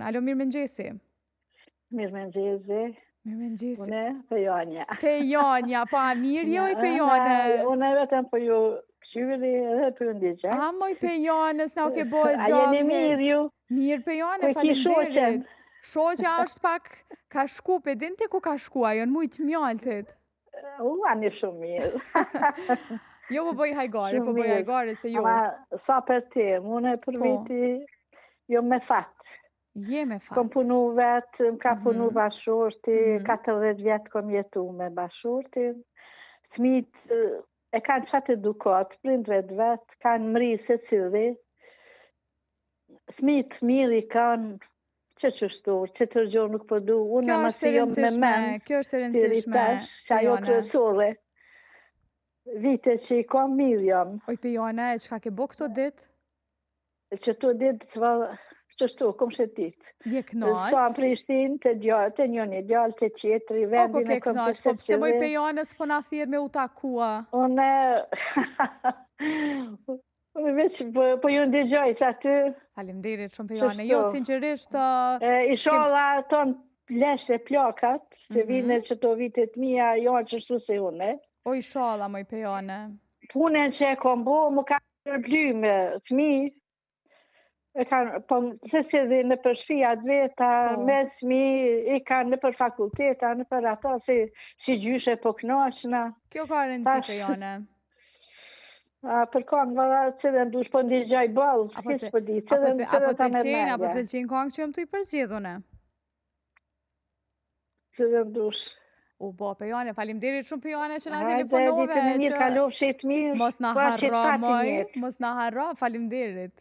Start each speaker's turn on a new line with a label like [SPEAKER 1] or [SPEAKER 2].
[SPEAKER 1] telefon. Alo, mirë mëngjesi.
[SPEAKER 2] Mirë mëngjesi.
[SPEAKER 1] Mirë mëngjesi.
[SPEAKER 2] Une Pejonja.
[SPEAKER 1] Pejonja, pa mirë jo i Pejone.
[SPEAKER 2] Une vetëm për ju këshyri edhe për ju ndigja.
[SPEAKER 1] A, moj Pejonës, na u ke bojë
[SPEAKER 2] A
[SPEAKER 1] gjabë
[SPEAKER 2] jeni mirë ju?
[SPEAKER 1] Mirë Pejone,
[SPEAKER 2] Ku ki
[SPEAKER 1] faleminderit. Shoqja është pak ka shku, pe din ti ku ka shku, ajo në mujtë mjaltit.
[SPEAKER 2] Ani shumë mirë.
[SPEAKER 1] Jo po bëj hajgare, se jo.
[SPEAKER 2] Ama sa për ti, une për viti, jo me fatë.
[SPEAKER 1] Je me fatë.
[SPEAKER 2] Kom punu vetë, më ka punu bashurti, 40 vjetë kom jetu me bashurti. Fmit e kanë qatë edukat, prindret vetë, kanë mri se cili. Fmit miri kanë që të rgjohë nuk përdu.
[SPEAKER 1] Kjo është e rëndësishme,
[SPEAKER 2] që ajo kryesore. Vite që i kam mirë jam.
[SPEAKER 1] Oj, Pejone, e qka ke bo këto dit?
[SPEAKER 2] Që të dit, qështu, kom shetit.
[SPEAKER 1] Je knaq?
[SPEAKER 2] Sa në Prishtin, të njëni djallë, të qetri, vendin e kom të
[SPEAKER 1] po pse moj Pejone s'po na thirë me u takua?
[SPEAKER 2] Une veç, po ju ndigjoj që aty.
[SPEAKER 1] Faleminderit shumë Pejone. Jo, sinqerisht...
[SPEAKER 2] I shola ton leshe plakat, që vine që to vitet mija, janë qështu se une.
[SPEAKER 1] O i shola, moj Pejone.
[SPEAKER 2] Punën që e kom bo, më ka përbly me fmi, po se si dhe në për shfijat veta, me fmi, i kanë në për fakulteta, në për ata, si gjyshe po knashna.
[SPEAKER 1] Kjo ka rëndësi Pejone.
[SPEAKER 2] Për kanë vëra që dhe ndush po ndigjaj bëllë, s'kisë për di, që dhe në të ta me medja.
[SPEAKER 1] Apo pëlqen kanë që jëmë të i përzgjedhune?
[SPEAKER 2] Që dhe ndush.
[SPEAKER 1] U bo, Pejone, falimderit shumë Pejone që na telefonove.
[SPEAKER 2] Hajde, ditë në mirë, kalofshit mirë.
[SPEAKER 1] Mos na harro, moj, mos na harro, falimderit.